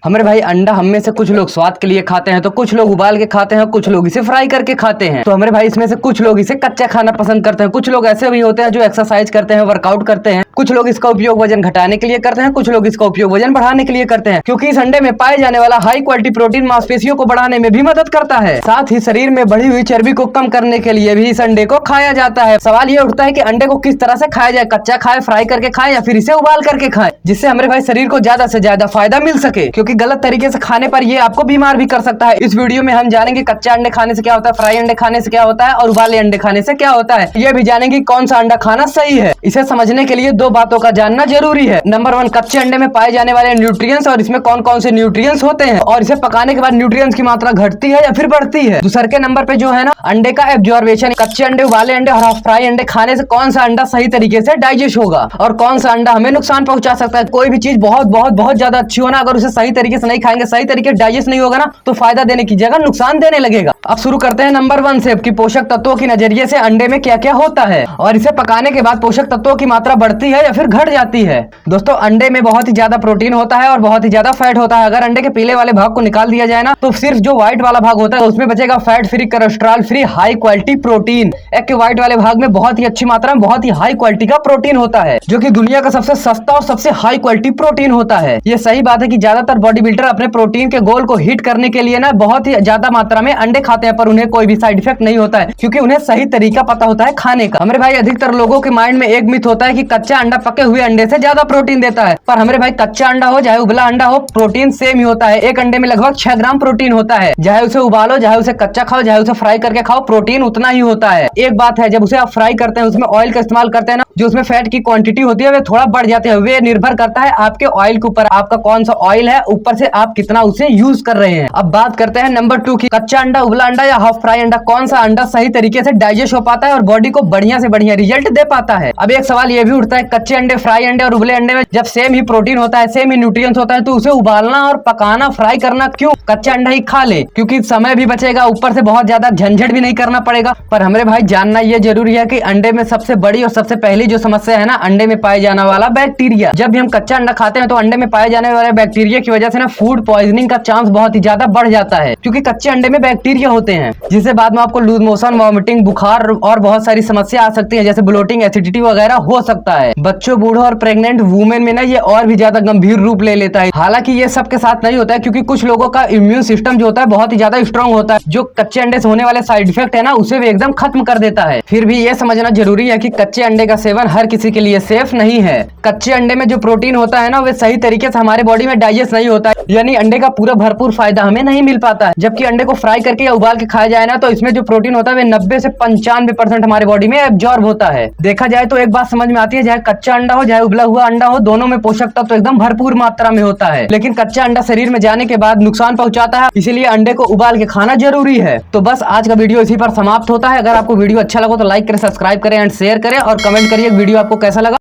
हमारे भाई अंडा हम में से कुछ लोग स्वाद के लिए खाते हैं, तो कुछ लोग उबाल के खाते हैं, कुछ लोग इसे फ्राई करके खाते हैं। तो हमारे भाई इसमें से कुछ लोग इसे कच्चा खाना पसंद करते हैं, कुछ लोग ऐसे भी होते हैं जो एक्सरसाइज करते हैं, वर्कआउट करते हैं, कुछ लोग इसका उपयोग वजन घटाने के लिए करते हैं, कुछ लोग इसका उपयोग वजन बढ़ाने के लिए करते हैं, क्योंकि इस अंडे में पाए जाने वाला हाई क्वालिटी प्रोटीन मांसपेशियों को बढ़ाने में भी मदद करता है। साथ ही शरीर में बढ़ी हुई चर्बी को कम करने के लिए भी इस अंडे को खाया जाता है। सवाल ये उठता है कि अंडे को किस तरह से खाया जाए, कच्चा खाए, फ्राई करके खाए या फिर इसे उबाल करके खाए, जिससे हमारे भाई शरीर को ज्यादा से ज्यादा फायदा मिल सके, क्योंकि गलत तरीके से खाने पर ये आपको बीमार भी कर सकता है। इस वीडियो में हम जानेंगे कच्चा अंडे खाने से क्या होता है, फ्राई अंडे खाने से क्या होता है और उबाले अंडे खाने से क्या होता है। ये भी जानेंगे कौन सा अंडा खाना सही है। इसे समझने के लिए दो बातों का जानना जरूरी है। नंबर 1, कच्चे अंडे में पाए जाने वाले न्यूट्रिएंट्स और इसमें कौन कौन से न्यूट्रिएंट्स होते हैं और इसे पकाने के बाद न्यूट्रिएंट्स की मात्रा घटती है या फिर बढ़ती है। दूसरे के नंबर पे जो है ना, अंडे का एब्जॉर्बेशन, कच्चे अंडे, उबाले अंडे और फ्राई अंडे खाने से कौन सा अंडा सही तरीके से डाइजेस्ट होगा और कौन सा अंडा हमें नुकसान पहुंचा सकता है। कोई भी चीज बहुत बहुत बहुत ज्यादा अच्छी हो ना, अगर उसे सही तरीके से नहीं खाएंगे, सही तरीके से डाइजेस्ट नहीं होगा ना, तो फायदा देने की जगह नुकसान देने लगेगा। अब शुरू करते हैं नंबर 1 से कि पोषक तत्वों के नजरिए से अंडे में क्या क्या होता है और इसे पकाने के बाद पोषक तत्वों की मात्रा बढ़ती है या फिर घट जाती है। दोस्तों, अंडे में बहुत ही ज्यादा प्रोटीन होता है और बहुत ही ज्यादा फैट होता है। अगर अंडे के पीले वाले भाग को निकाल दिया जाए ना, तो सिर्फ जो व्हाइट वाला भाग होता है उसमें बचेगा fat free, cholesterol free, high quality protein. एक के व्हाइट वाले भाग में बहुत ही अच्छी मात्रा में बहुत ही हाई क्वालिटी का प्रोटीन होता है, जो कि दुनिया का सबसे सस्ता और सबसे हाई क्वालिटी प्रोटीन होता है। ये सही बात है कि ज्यादातर बॉडी बिल्डर अपने प्रोटीन के गोल को हिट करने के लिए ना बहुत ही ज्यादा मात्रा में अंडे खाते हैं, पर उन्हें कोई भी साइड इफेक्ट नहीं होता है, क्योंकि उन्हें सही तरीका पता होता है खाने का। हमारे भाई अधिकतर लोगों के माइंड में एक मिथ होता है कि कच्चा अंडा पके हुए अंडे से ज्यादा प्रोटीन देता है, पर हमारे भाई कच्चा अंडा हो चाहे उबला अंडा हो, प्रोटीन सेम ही होता है। एक अंडे में लगभग 6 ग्राम प्रोटीन होता है, चाहे उसे उबालो, चाहे उसे कच्चा खाओ, चाहे उसे फ्राई करके खाओ, प्रोटीन उतना ही होता है। एक बात है, जब उसे आप फ्राई करते हैं, उसमें ऑयल का इस्तेमाल करते हैं ना, जो उसमें फैट की क्वांटिटी होती है वे थोड़ा बढ़ जाते हैं। वे निर्भर करता है आपके ऑयल के ऊपर, आपका कौन सा ऑयल है, ऊपर से आप कितना उसे यूज कर रहे हैं। अब बात करते हैं नंबर 2 की, कच्चा अंडा, उबला अंडा या हाफ फ्राई अंडा, कौन सा अंडा सही तरीके से डाइजेस्ट हो पाता है और बॉडी को बढ़िया से बढ़िया रिजल्ट दे पाता है। अब एक सवाल ये भी उठता है, कच्चे अंडे, फ्राई अंडे और उबले अंडे में जब सेम ही प्रोटीन होता है, सेम ही न्यूट्रिएंट्स होता है, तो उसे उबालना और पकाना, फ्राई करना क्यों? कच्चा अंडा ही खा ले, क्योंकि समय भी बचेगा, ऊपर से बहुत ज्यादा झंझट भी नहीं करना पड़ेगा। पर हमारे भाई जानना ये जरूरी है कि अंडे में सबसे बड़ी और सबसे पहली जो समस्या है ना, अंडे में पाए जाने वाला बैक्टीरिया। जब भी हम कच्चा अंडा खाते हैं तो अंडे में पाए जाने वाले बैक्टीरिया की वजह से ना फूड पॉइजनिंग का चांस बहुत ही ज्यादा बढ़ जाता है, क्योंकि कच्चे अंडे में बैक्टीरिया होते हैं, जिससे बाद में आपको लूज मोशन, वॉमिटिंग, बुखार और बहुत सारी समस्या आ सकती है, जैसे ब्लोटिंग, एसिडिटी वगैरह हो सकता है। बच्चों, बूढ़ों और प्रेग्नेंट वुमेन में ना ये और भी ज्यादा गंभीर रूप ले लेता है। हालांकि ये सबके साथ नहीं होता है, क्योंकि कुछ लोगों का इम्यून सिस्टम जो होता है बहुत ही ज्यादा स्ट्रांग होता है, जो कच्चे अंडे से होने वाले साइड इफेक्ट है ना उसे भी एकदम खत्म कर देता है। फिर भी ये समझना जरूरी है कि कच्चे अंडे का सेवन हर किसी के लिए सेफ नहीं है। कच्चे अंडे में जो प्रोटीन होता है ना, वे सही तरीके से हमारे बॉडी में डाइजेस्ट नहीं होता है, यानी अंडे का पूरा भरपूर फायदा हमें नहीं मिल पाता है। जबकि अंडे को फ्राई करके या उबाल के खाया जाए ना, तो इसमें जो प्रोटीन होता है वे 90 से 95% हमारे बॉडी में एब्जॉर्ब होता है। देखा जाए तो एक बात समझ में आती है, चाहे कच्चा अंडा हो चाहे उबला हुआ अंडा हो, दोनों में पोषक तत्व तो एकदम भरपूर मात्रा में होता है। लेकिन कच्चा अंडा शरीर में जाने के बाद नुकसान पहुंचाता है, इसीलिए अंडे को उबाल के खाना जरूरी है। तो बस आज का वीडियो इसी पर समाप्त होता है। अगर आपको वीडियो अच्छा लगा तो लाइक करें, सब्सक्राइब करें एंड शेयर करें और कमेंट करिए वीडियो आपको कैसा लगा।